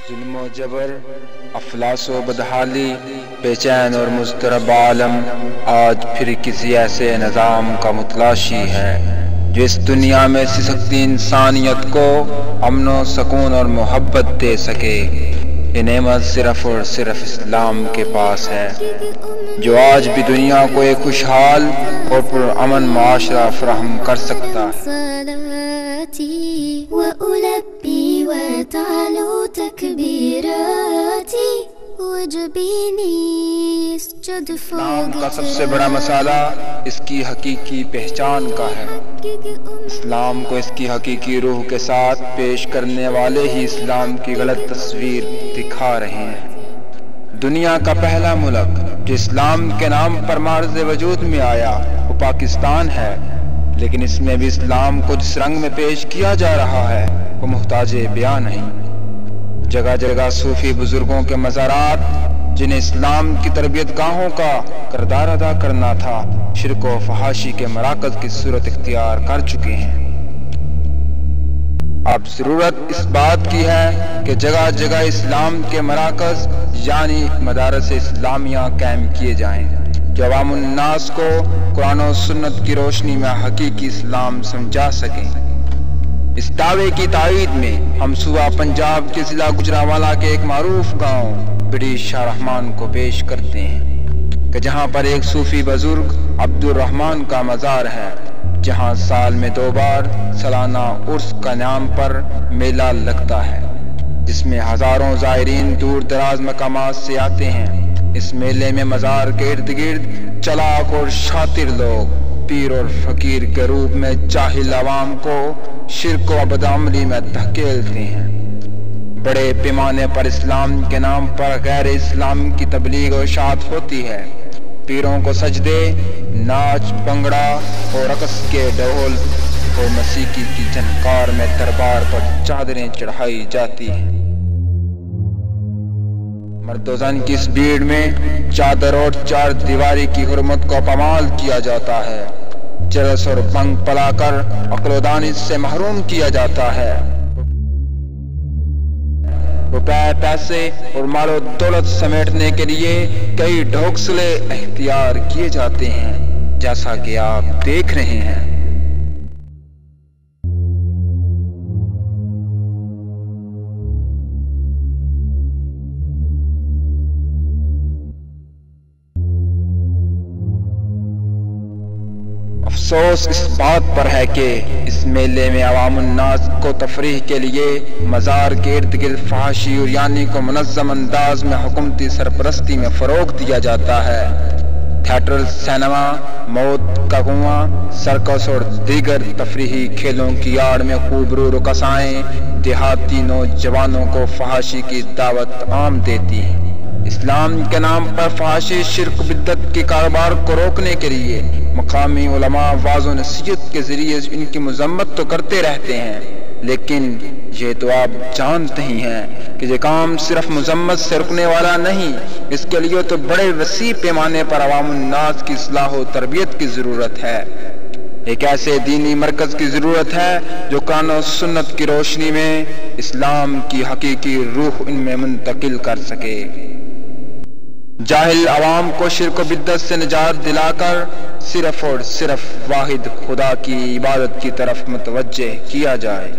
ظلم و جبر، افلاس و بدحالی، بے چین اور مضطرب عالم آج پھر کسی ایسے نظام کا متلاشی ہے جو اس دنیا میں سسکتی انسانیت کو امن و سکون اور محبت دے سکے۔ یہ نعمت صرف اور صرف اسلام کے پاس ہے، جو آج بھی دنیا کو ایک خوشحال اور پرامن معاشرہ فراہم کر سکتا ہے۔ اسلام کا سب سے بڑا مسئلہ اس کی حقیقی پہچان کا ہے۔ اسلام کو اس کی حقیقی روح کے ساتھ پیش کرنے والے ہی اسلام کی غلط تصویر دکھا رہے ہیں۔ دنیا کا پہلا ملک جو اسلام کے نام پر معرض وجود میں آیا وہ پاکستان ہے، لیکن اس میں بھی اسلام کو جس رنگ میں پیش کیا جا رہا ہے وہ محتاج بیان نہیں۔ جگہ جگہ صوفی بزرگوں کے مزارات جنہیں اسلام کی تربیت گاہوں کا کردار ادا کرنا تھا، شرک و فحاشی کے مراکز کی صورت اختیار کر چکے ہیں۔ اب ضرورت اس بات کی ہے کہ جگہ جگہ اسلام کے مراکز یعنی مدارس اسلامیہ قائم کیے جائیں جو عوام الناس کو قرآن و سنت کی روشنی میں حقیقی اسلام سمجھا سکیں۔ اس دعوے کی تائید میں ہم صوبہ پنجاب کے ضلع گوجرانوالہ کے ایک معروف گاؤں بڑی شاہ رحمان کو پیش کرتے ہیں کہ جہاں پر ایک صوفی بزرگ عبد الرحمن کا مزار ہے، جہاں سال میں 2 بار سالانہ عرس کا نام پر میلہ لگتا ہے، جس میں ہزاروں زائرین دور دراز مقامات سے آتے ہیں۔ اس میلے میں مزار کے ارد گرد چلاک اور شاطر لوگ پیر اور فقیر کے روپ میں جاہل عوام کو شرک و بدعملی میں دھکیلتے ہیں۔ بڑے پیمانے پر اسلام کے نام پر غیر اسلام کی تبلیغ و اشاعت ہوتی ہے۔ پیروں کو سجدے، ناچ، بنگڑا اور رقص کے ڈھول اور موسیقی کی جھنکار میں دربار پر چادریں چڑھائی جاتی ہیں۔ مرد و زن کی اس بھیڑ میں چادر اور 4 دیواری کی حرمت کو پامال کیا جاتا ہے، چرس اور بھنگ پلا کر عقل و دانش سے محروم کیا جاتا ہے، روپے پیسے اور مال و دولت سمیٹنے کے لیے کئی ڈھوکسلے اختیار کیے جاتے ہیں، جیسا کہ آپ دیکھ رہے ہیں۔ افسوس اس بات پر ہے کہ اس میلے میں عوام الناس کو تفریح کے لیے مزار کے ارد گرد فحاشی اور یعنی کو منظم انداز میں حکومتی سرپرستی میں فروغ دیا جاتا ہے۔ تھیٹر، سینما، موت کا کنواں، سرکس اور دیگر تفریحی کھیلوں کی آڑ میں خوب رو رقصائیں دیہاتی نوجوانوں کو فحاشی کی دعوت عام دیتی ہیں۔ اسلام کے نام پر فحاشی، شرک، بدعت کے کاروبار کو روکنے کے لیے مقامی علماء واعظ و نصیحت کے ذریعے ان کی مذمت تو کرتے رہتے ہیں، لیکن یہ تو آپ جانتے ہی ہیں کہ یہ کام صرف مذمت سے رکنے والا نہیں، اس کے لیے تو بڑے وسیع پیمانے پر عوام الناس کی اصلاح و تربیت کی ضرورت ہے۔ ایک ایسے دینی مرکز کی ضرورت ہے جو قرآن و سنت کی روشنی میں اسلام کی حقیقی روح ان میں منتقل کر سکے۔ جاہل عوام کو شرک و بدعت سے نجات دلا کر صرف اور صرف واحد خدا کی عبادت کی طرف متوجہ کیا جائے۔